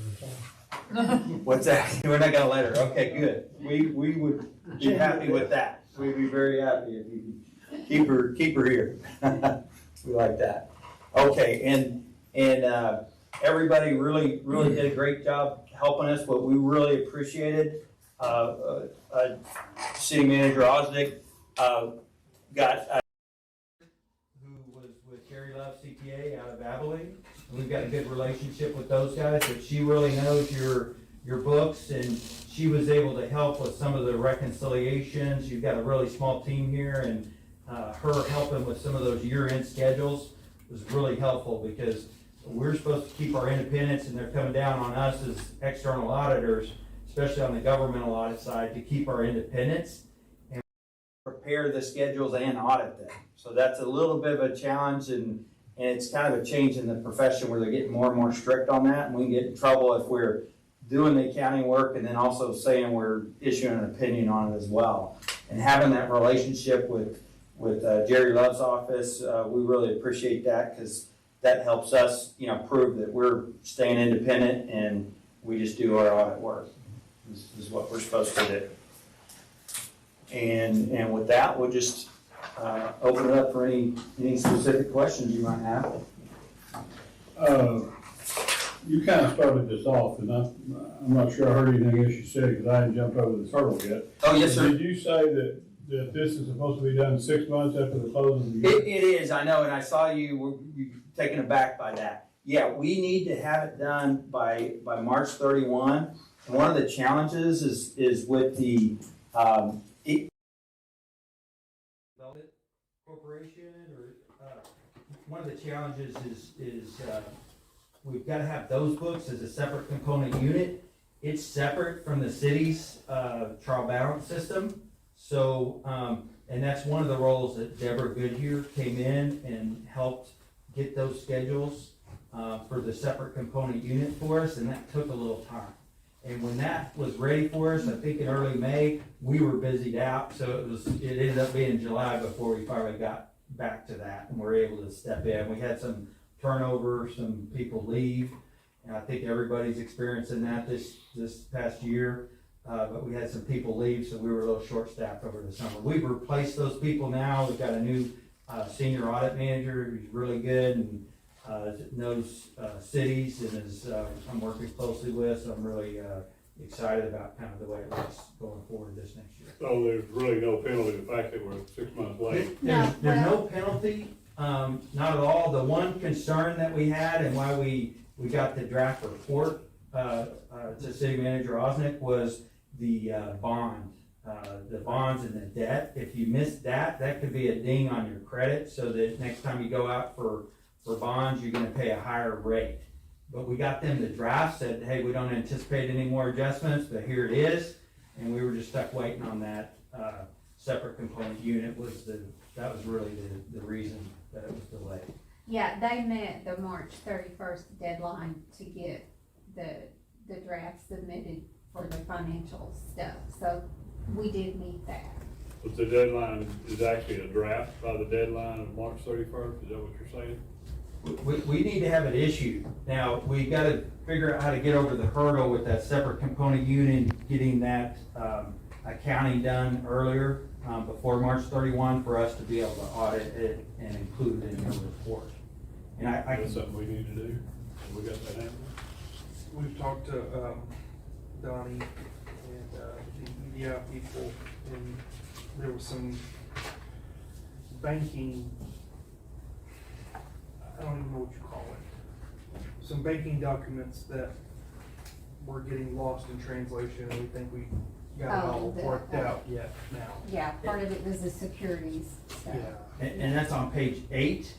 Speaker 10: retire.
Speaker 8: What's that? We're not gonna let her. Okay, good. We would be happy with that. We'd be very happy if you could keep her here. We like that. Okay, and everybody really did a great job helping us. What we really appreciated, City Manager Osnick got who was with Terry Love CPA out of Abilene. We've got a good relationship with those guys, but she really knows your books, and she was able to help with some of the reconciliations. You've got a really small team here, and her helping with some of those year-end schedules was really helpful, because we're supposed to keep our independence, and they're coming down on us as external auditors, especially on the governmental audit side, to keep our independence and prepare the schedules and audit them. So that's a little bit of a challenge, and it's kind of a change in the profession where they're getting more and more strict on that, and we can get in trouble if we're doing the accounting work and then also saying we're issuing an opinion on it as well. And having that relationship with Jerry Love's office, we really appreciate that, because that helps us, you know, prove that we're staying independent and we just do our audit work. This is what we're supposed to do. And with that, we'll just open it up for any specific questions you might have.
Speaker 10: You kind of started this off, and I'm not sure I heard anything else you said, because I hadn't jumped over this hurdle yet.
Speaker 8: Oh, yes, sir.
Speaker 10: Did you say that this is supposed to be done 6 months after the close of the year?
Speaker 8: It is, I know, and I saw you taken aback by that. Yeah, we need to have it done by March 31. And one of the challenges is with the corporation, or one of the challenges is we've got to have those books as a separate component unit. It's separate from the city's trial balance system. So, and that's one of the roles that Deborah Goodyear came in and helped get those schedules for the separate component unit for us, and that took a little time. And when that was ready for us, I think in early May, we were busied out, so it ended up being July before we finally got back to that and were able to step in. We had some turnover, some people leave, and I think everybody's experiencing that this past year. But we had some people leave, so we were a little short-staffed over the summer. We've replaced those people now. We've got a new senior audit manager who's really good and knows cities, and is I'm working closely with, so I'm really excited about kind of the way it looks going forward this next year.
Speaker 10: So there's really no penalty, the fact that we're 6 months late?
Speaker 8: There's no penalty, not at all. The one concern that we had, and why we got the draft report to City Manager Osnick, was the bonds and the debt. If you miss that could be a ding on your credit, so that next time you go out for bonds, you're gonna pay a higher rate. But we got them to draft, said, hey, we don't anticipate any more adjustments, but here it is. And we were just stuck waiting on that separate component unit. That was really the reason that it was delayed.
Speaker 5: Yeah, they met the March 31st deadline to get the draft submitted for the financial stuff, so we did meet that.
Speaker 1: But the deadline is actually a draft by the deadline of March 31st, is that what you're saying?
Speaker 8: We need to have it issued. Now, we gotta figure out how to get over the hurdle with that separate component unit, getting that, accounting done earlier, before March 31 for us to be able to audit it and include it in the report. And I
Speaker 1: That's something we need to do, we got that happening?
Speaker 6: We've talked to, Donnie and, the EDI people, and there was some banking, I don't even know what you call it, some banking documents that were getting lost in translation, and we think we got it all worked out yet now.
Speaker 5: Yeah, part of it was the securities stuff.
Speaker 6: Yeah.
Speaker 8: And that's on page 8.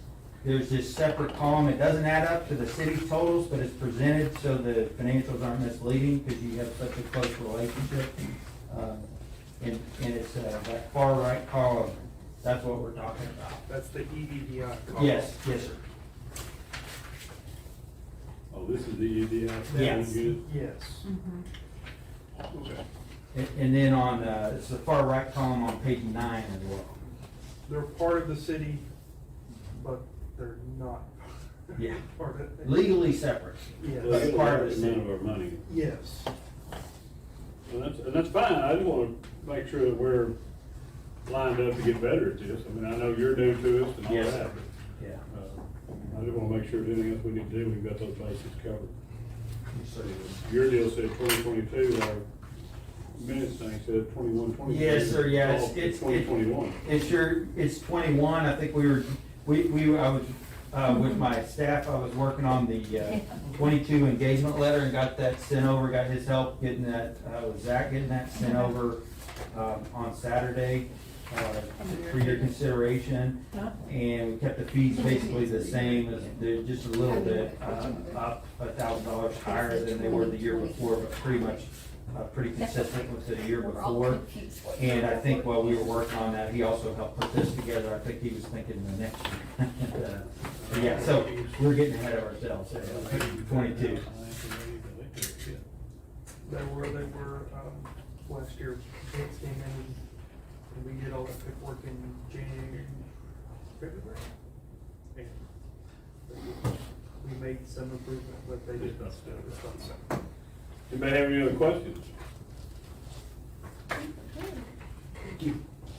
Speaker 8: There's this separate column. It doesn't add up to the city's totals, but it's presented so the financials aren't misleading because you have such a close relationship. And it's that far right column. That's what we're talking about.
Speaker 6: That's the EDI column.
Speaker 8: Yes, yes, sir.
Speaker 1: Oh, this is the EDI?
Speaker 8: Yes.
Speaker 6: Yes.
Speaker 1: Okay.
Speaker 8: And then on, it's the far right column on page 9 as well.
Speaker 6: They're part of the city, but they're not.
Speaker 8: Yeah.
Speaker 6: Part of it.
Speaker 8: Legally separate.
Speaker 6: Yes.
Speaker 1: Well, that's
Speaker 8: Part of the
Speaker 1: none
Speaker 8: city.
Speaker 1: of our money.
Speaker 6: Yes.
Speaker 1: And that's fine, I just wanna make sure that we're lined up to get better at this. I mean, I know you're new to us and all
Speaker 8: Yes,
Speaker 1: that,
Speaker 8: sir.
Speaker 1: but,
Speaker 8: Yeah.
Speaker 1: I just wanna make sure if anything else we need to do, we've got those bases covered.
Speaker 8: Yes, sir.
Speaker 1: Your deal said 2022, our minutes thing said 21-22.
Speaker 8: Yes, sir, yeah, it's
Speaker 1: 2021.
Speaker 8: It's 21, I think I was, with my staff, I was working on the, 22 engagement letter and got that sent over, got his help getting that, with Zach getting that sent over, on Saturday, for your consideration. And we kept the fees basically the same, as they're just a little bit, up $1,000 higher than they were the year before, but pretty much pretty consistent with the year before. And I think while we were working on that, he also helped put this together. I think he was thinking the next year. Yeah, so we're getting ahead of ourselves there, 22.
Speaker 6: They were, last year, bids came in, and we did all that paperwork in January, February. And we made some improvement, but they did not do it.
Speaker 1: Anybody have any other questions?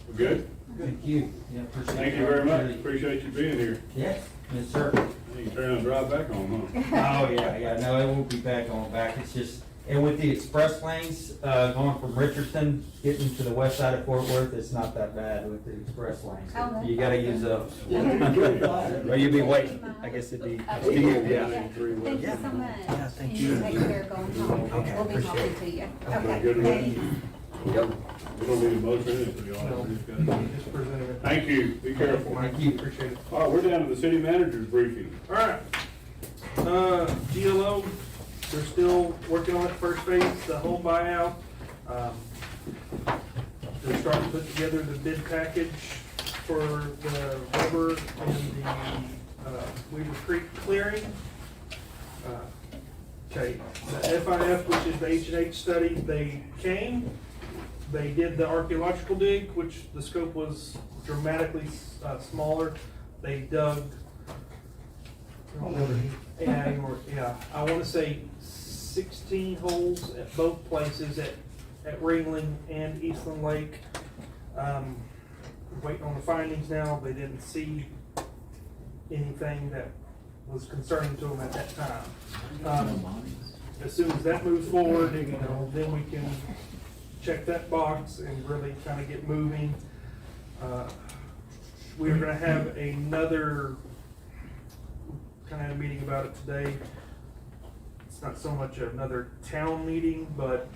Speaker 1: We're good?
Speaker 8: Thank you. Yeah, appreciate
Speaker 1: Thank
Speaker 8: the
Speaker 1: you very much,
Speaker 8: opportunity.
Speaker 1: appreciate you being here.
Speaker 8: Yes, yes, sir.
Speaker 1: You can turn around and drive back home, huh?
Speaker 8: Oh, yeah, no, it won't be bad going back, it's just, and with the express lanes, going from Richardson, getting to the west side of Fort Worth, it's not that bad with the express lanes.
Speaker 5: Oh, that's
Speaker 8: You gotta use those.
Speaker 11: Well, you'd be waiting, I guess it'd be,
Speaker 5: Yeah.
Speaker 11: yeah.
Speaker 5: Thank you so much.
Speaker 2: Yeah, thank
Speaker 5: And
Speaker 2: you.
Speaker 5: take care of going home.
Speaker 2: Okay,
Speaker 5: We'll be
Speaker 2: appreciate
Speaker 5: talking
Speaker 2: it.
Speaker 5: to you.
Speaker 1: Okay,
Speaker 5: Okay,
Speaker 1: good
Speaker 5: thanks.
Speaker 1: Yep. We don't need a motion, anything, we all
Speaker 6: No,
Speaker 1: have to discuss.
Speaker 6: just presented it.
Speaker 1: Thank you, be careful.
Speaker 8: Thank you.
Speaker 6: Appreciate it.
Speaker 1: All right, we're down to the city manager's briefing.
Speaker 6: All right. GLO, they're still working on it, first phase, the whole buyout. They're starting to put together the bid package for the rubber and the, Weaver Creek clearing. Okay, the FIF, which is the H&H study, they came, they did the archaeological dig, which the scope was dramatically smaller. They dug, yeah, I wanna say 16 holes at both places, at Ringling and Eastland Lake. Waiting on the findings now, they didn't see anything that was concerning to them at that time. As soon as that moves forward, you know, then we can check that box and really kind of get moving. We're gonna have another, kind of had a meeting about it today. It's not so much another town meeting, but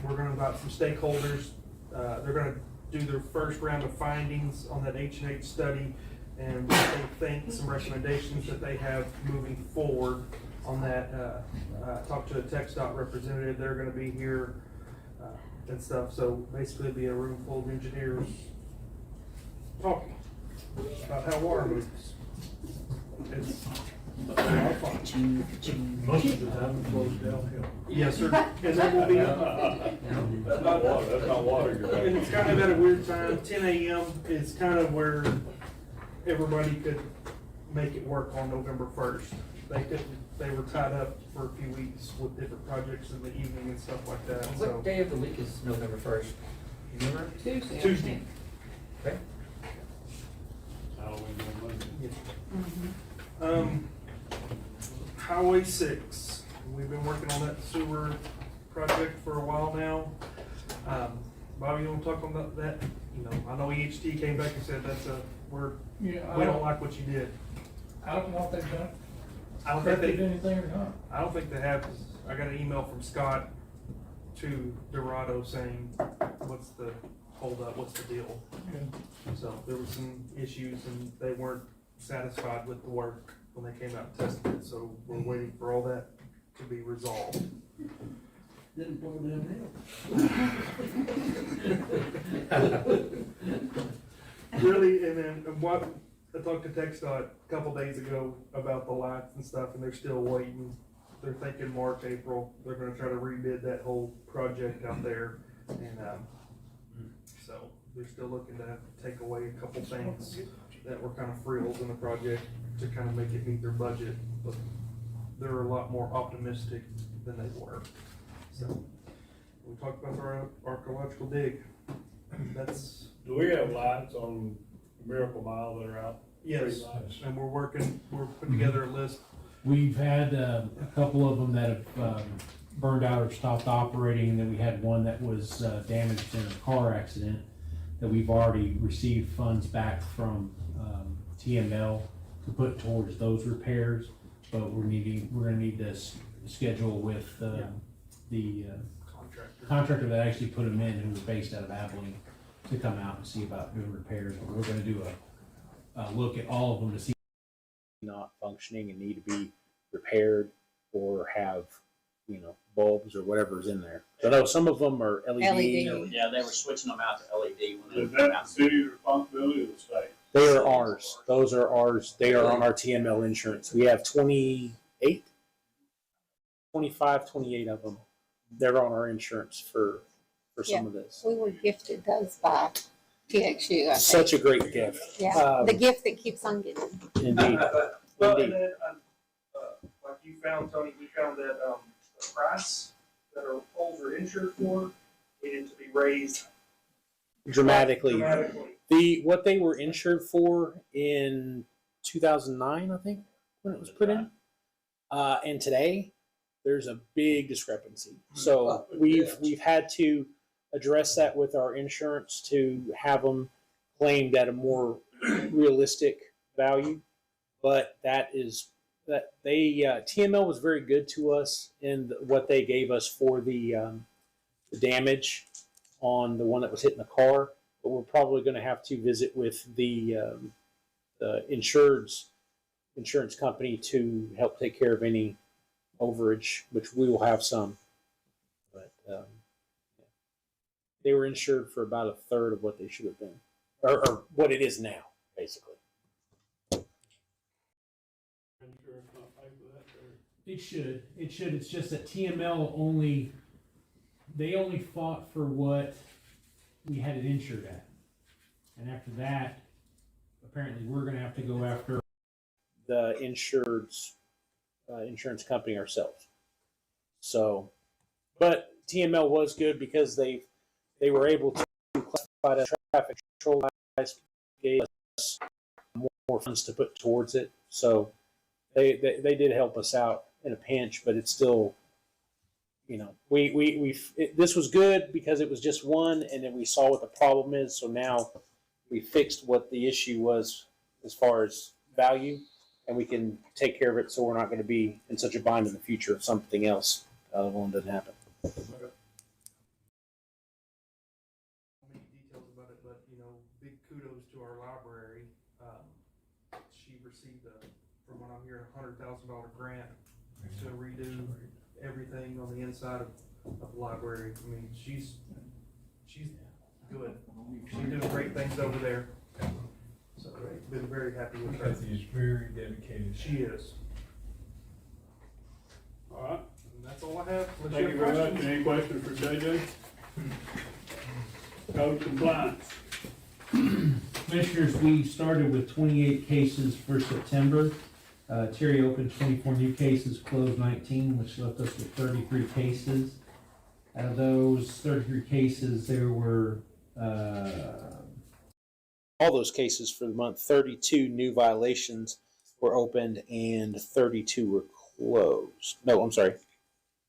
Speaker 6: we're gonna invite some stakeholders. They're gonna do their first round of findings on that H&H study and what they think, some recommendations that they have moving forward on that. Talked to a TxDOT representative, they're gonna be here, and stuff. So basically it'll be a room full of engineers talking about how water moves. it's,
Speaker 1: Most of the time it flows downhill.
Speaker 6: yes, sir, and that will be,
Speaker 1: That's not water, that's not water. You're right.
Speaker 6: and it's kind of at a weird time, 10 a.m. is kind of where everybody could make it work on November 1st. They were tied up for a few weeks with different projects in the evening and stuff like that, so.
Speaker 11: What day of the week is November 1st? You remember?
Speaker 5: Tuesday.
Speaker 6: Tuesday.
Speaker 11: Okay.
Speaker 1: Halloween on Monday.
Speaker 6: Highway 6, we've been working on that sewer project for a while now. Bobby, you wanna talk about that? You know, I know EHT came back and said we don't like what you did.
Speaker 3: I don't know if they've done,
Speaker 6: I don't think
Speaker 3: corrected
Speaker 6: they,
Speaker 3: anything or not.
Speaker 6: I don't think they have, 'cause I got an email from Scott to Dorado saying, what's the hold up, what's the deal? So there were some issues and they weren't satisfied with the work when they came out and tested it, so we're waiting for all that to be resolved.
Speaker 2: Didn't blow them
Speaker 6: Really, and then what, I talked to TxDOT a couple days ago about the lights and stuff, and they're still waiting. They're thinking March, April, they're gonna try to rebid that whole project out there, and, so they're still looking to take away a couple things that were kind of frills in the project to kind of make it meet their budget, but they're a lot more optimistic than they were. So, we talked about our archaeological dig, that's.
Speaker 1: Do we have lights on Miracle Mile that are out?
Speaker 6: Yes,
Speaker 1: Street lights?
Speaker 6: and we're putting together a list.
Speaker 12: We've had a couple of them that have burned out or stopped operating, and then we had one that was damaged in a car accident that we've already received funds back from TML to put towards those repairs, but we're gonna need this schedule with the contractor that actually put them in, who was based out of Abilene, to come out and see about doing repairs. But we're gonna do a look at all of them to see not functioning and need to be repaired or have, bulbs or whatever's in there. So I know some of them are LED.
Speaker 7: Yeah, they were switching them out to LED when they
Speaker 1: Is
Speaker 7: were
Speaker 1: that
Speaker 7: out.
Speaker 1: the city's responsibility or the state?
Speaker 12: They are ours. Those are ours. They are on our TML insurance. We have 28, 25, 28 of them. They're on our insurance for some of this.
Speaker 5: We were gifted those by TXU, I think.
Speaker 12: Such a great gift.
Speaker 5: Yeah, the gift that keeps on giving.
Speaker 12: Indeed.
Speaker 6: Well, and
Speaker 12: Indeed.
Speaker 6: then, like you found, Tony, we found that, the price that our poles are insured for needed to be raised
Speaker 12: Dramatically.
Speaker 6: dramatically.
Speaker 12: What they were insured for in 2009, I think, when it was put in, and today, there's a big discrepancy. So we've had to address that with our insurance to have them claimed at a more realistic value. But TML was very good to us in what they gave us for the damage on the one that was hitting the car. But we're probably going to have to visit with the insurance company to help take care of any overage, which we will have some. But they were insured for about a third of what they should have been, or what it is now, basically.
Speaker 1: Insurance not pay for that, or?
Speaker 12: It should. It's just that TML they only fought for what we had it insured at. And after that, apparently we're going to have to go after the insurance company ourselves. So, but TML was good because they were able to classify the traffic control guys, gave us more funds to put towards it. So they did help us out in a pinch, but it's still, this was good because it was just one, and then we saw what the problem is. So now we fixed what the issue was as far as value, and we can take care of it so we're not going to be in such a bind in the future if something else one doesn't happen.
Speaker 6: Many details about it, but, big kudos to our library. She received from what I'm hearing, $100,000 grant to redo everything on the inside of the library. I mean, she's good. She's doing great things over there. So, been very happy with her.
Speaker 3: Kathy's very dedicated.
Speaker 6: She is.
Speaker 1: All right,
Speaker 6: And that's all I have. Unless
Speaker 1: thank you
Speaker 6: have
Speaker 1: very much.
Speaker 6: questions.
Speaker 1: Any questions for JJ? Code compliance.
Speaker 12: Commissioners, we started with 28 cases for September. Terry opened 24 new cases, closed 19, which left us with 33 cases. Out of those 33 cases, there were,
Speaker 13: all those cases for the month, 32 new violations were opened and 32 were closed. No, I'm sorry.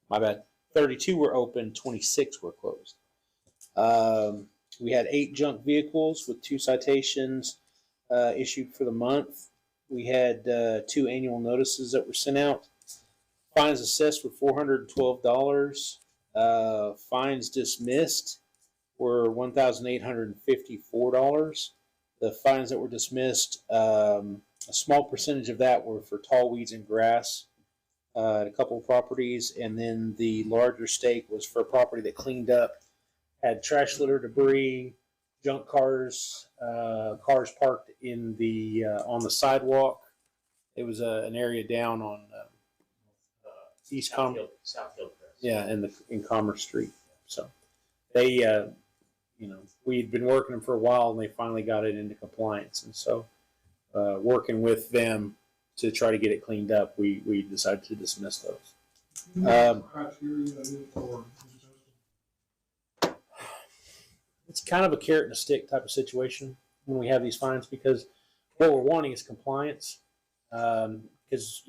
Speaker 13: My bad. 32 were open, 26 were closed. We had 8 junk vehicles with 2 citations issued for the month. We had 2 annual notices that were sent out. Fines assessed were $412. Fines dismissed were $1,854. The fines that were dismissed, a small percentage of that were for tall weeds and grass at a couple of properties, and then the larger stake was for a property that cleaned up, had trash litter, debris, junk cars, cars parked in the on the sidewalk. It was an area down on East Commerce,
Speaker 7: South Hillcrest.
Speaker 13: yeah, in Commerce Street. So they, we'd been working them for a while, and they finally got it into compliance. And so, working with them to try to get it cleaned up, we decided to dismiss those. It's kind of a carrot and a stick type of situation when we have these fines, because what we're wanting is compliance. Because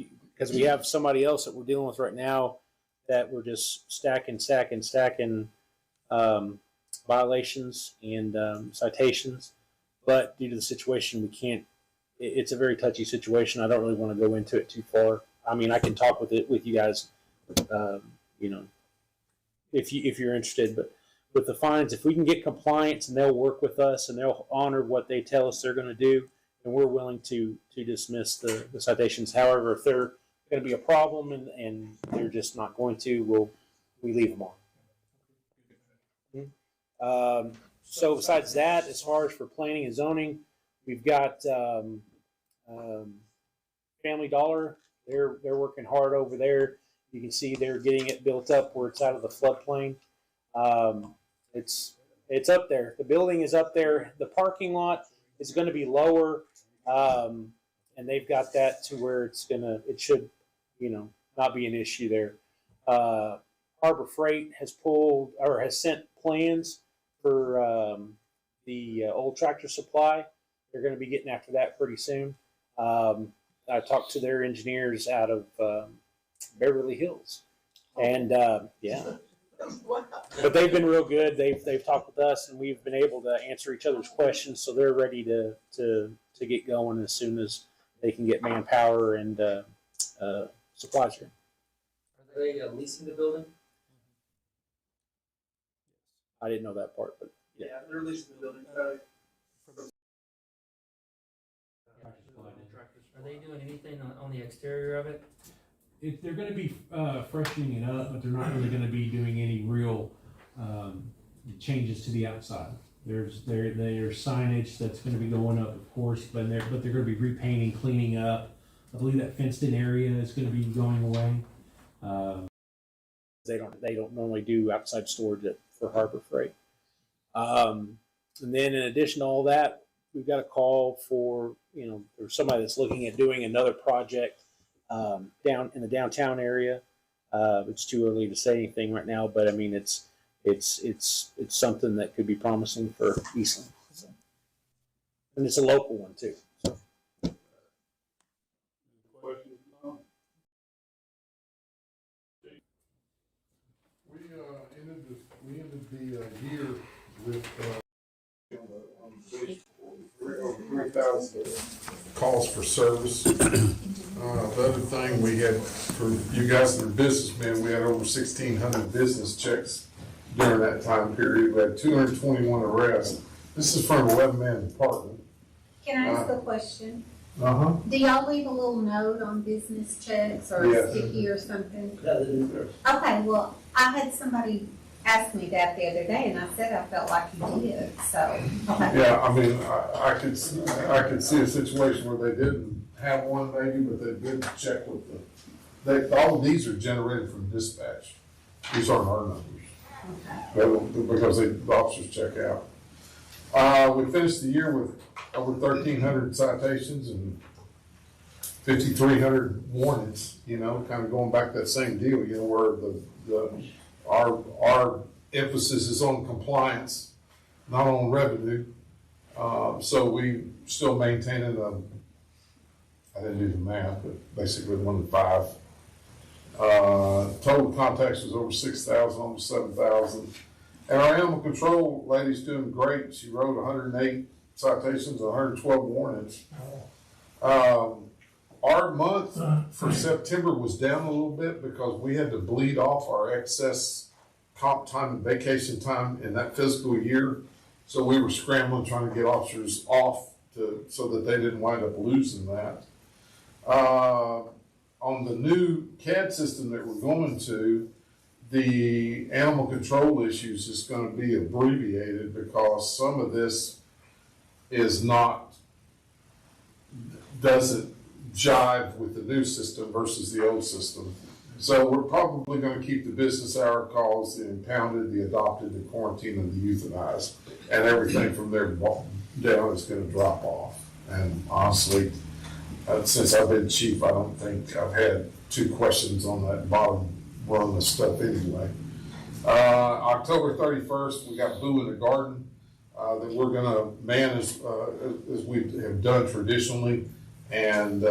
Speaker 13: we have somebody else that we're dealing with right now that we're just stacking violations and citations. But due to the situation, we can't. It's a very touchy situation. I don't really want to go into it too far. I mean, I can talk with you guys, if you're interested. But with the fines, if we can get compliance and they'll work with us and they'll honor what they tell us they're going to do, then we're willing to dismiss the citations. However, if they're going to be a problem and they're just not going to, we leave them on. So besides that, as far as for planning and zoning, we've got Family Dollar. They're working hard over there. You can see they're getting it built up where it's out of the floodplain. It's up there. The building is up there. The parking lot is going to be lower, and they've got that to where it should, not be an issue there. Harbor Freight has sent plans for the old Tractor Supply. They're going to be getting after that pretty soon. I talked to their engineers out of Beverly Hills, and yeah. But they've been real good. They've talked with us, and we've been able to answer each other's questions. So they're ready to get going as soon as they can get manpower and supplies here.
Speaker 11: Are they leasing the building?
Speaker 13: I didn't know that part, but
Speaker 6: Yeah, they're leasing the building.
Speaker 11: Are they doing anything on the exterior of it?
Speaker 12: they're gonna be freshening it up, but they're not really gonna be doing any real changes to the outside. There's signage that's gonna be going up, of course, but they're gonna be repainting, cleaning up. I believe that fenced-in area is gonna be going away.
Speaker 13: They don't normally do outside storage for Harbor Freight. And then in addition to all that, we've got a call for, there's somebody that's looking at doing another project down in the downtown area. It's too early to say anything right now, but I mean, it's something that could be promising for Eastland. So. And it's a local one too. So.
Speaker 4: We ended the year with 3,000 calls for service. The other thing we had, for you guys that are businessmen, we had over 1,600 business checks during that time period. We had 221 arrests. This is from an 11-man department.
Speaker 5: Can I ask a question?
Speaker 4: Uh-huh.
Speaker 5: Do y'all leave a little note on business checks or
Speaker 4: Yes.
Speaker 5: a sticky or something? Okay, well, I had somebody asked me that the other day, and I said I felt like he did, so.
Speaker 4: Yeah, I mean, I could see a situation where they didn't have one maybe, but they did check with all of these are generated from dispatch. These aren't our numbers. Because the officers check out. We finished the year with over 1,300 citations and 5,300 warnings, kind of going back to that same deal, where our emphasis is on compliance, not on revenue. So we still maintaining I didn't do the math, but basically 1 to 5. Total contacts was over 6,000, almost 7,000. And our animal control lady's doing great. She wrote 108 citations, 112 warnings. Our month for September was down a little bit because we had to bleed off our excess comp time and vacation time in that fiscal year. So we were scrambling trying to get officers off so that they didn't wind up losing that. On the new CAD system that we're going to, the animal control issues is going to be abbreviated because some of this doesn't jive with the new system versus the old system. So we're probably going to keep the business hour calls, the impounded, the adopted, the quarantine, and the euthanized, and everything from there down is going to drop off. And honestly, since I've been chief, I don't think I've had 2 questions on that bottom rung of stuff anyway. October 31st, we got Boo in the Garden that we're going to man as we have done traditionally, and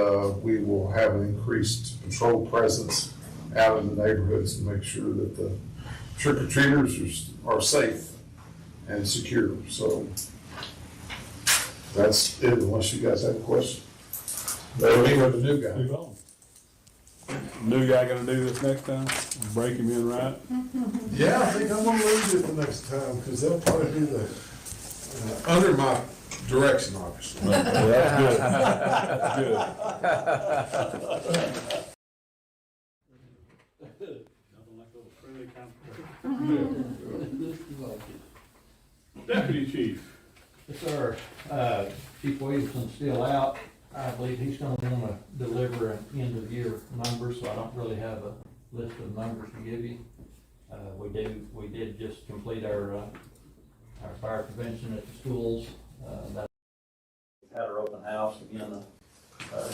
Speaker 4: we will have an increased patrol presence out in the neighborhoods to make sure that the trick-or-treaters are safe and secure. So that's it, unless you guys have a question. That'll be with the new guy.
Speaker 10: New guy gonna do this next time? Break him in right?
Speaker 4: Yeah, I think I'm gonna leave it the next time, because they'll probably do the, under my direction, obviously.
Speaker 10: That's good. That's good. Nothing like a friendly competition. Deputy Chief.
Speaker 8: Yes, sir. Chief Williamson's still out. I believe he's gonna wanna deliver an end of year number, so I don't really have a list of numbers to give you. We did just complete our fire prevention at the schools. Had our open house again,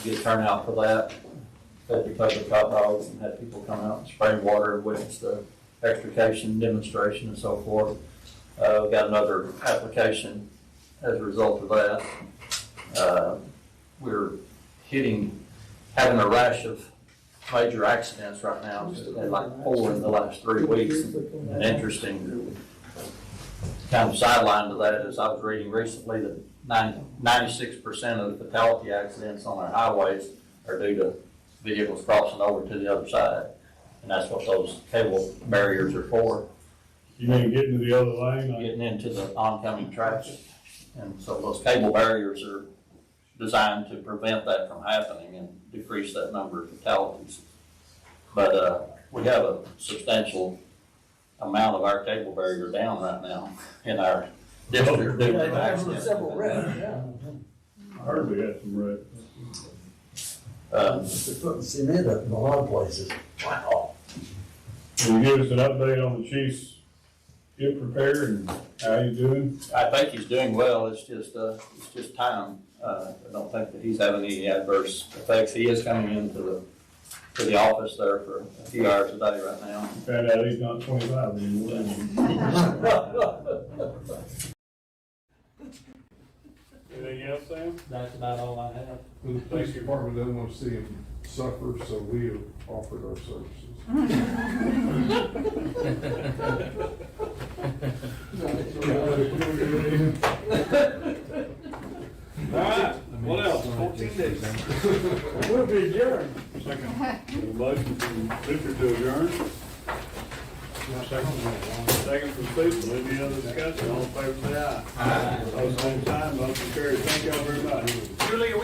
Speaker 8: good turnout for that. Fed the public hot dogs and had people come out and spray water, witness the extrication demonstration and so forth. We got another application as a result of that. We're having a rash of major accidents right now, and like 4 in the last 3 weeks. And interesting kind of sideline to that is I was reading recently that 96% of the fatality accidents on our highways are due to vehicles crossing over to the other side. And that's what those cable barriers are for.
Speaker 10: You mean getting to the other lane?
Speaker 8: Getting into the oncoming traffic. And so those cable barriers are designed to prevent that from happening and decrease that number of fatalities. But we have a substantial amount of our cable barrier down right now in our district.
Speaker 2: Several wrecks, yeah.
Speaker 10: I heard we had some wrecks.
Speaker 2: They're putting cement up in a lot of places. Wow.
Speaker 10: Can you give us an update on the chief's get prepared and how you doing?
Speaker 8: I think he's doing well. It's just time. I don't think that he's having any adverse effects. He is coming into the office there for a few hours a day right now.
Speaker 10: Found out he's not 25 anymore. Anything else, Sam?
Speaker 8: That's about all I have.
Speaker 4: The police department doesn't want to see him suffer, so we have offered our services.
Speaker 10: All right, what else? 14 days. We'll be adjourned. Second. Motion from Richard to adjourn. Second from Steve. Any other discussion? All in favor, say aye. Aye. Those same time, motion carries. Thank y'all very much.
Speaker 11: Julie, are we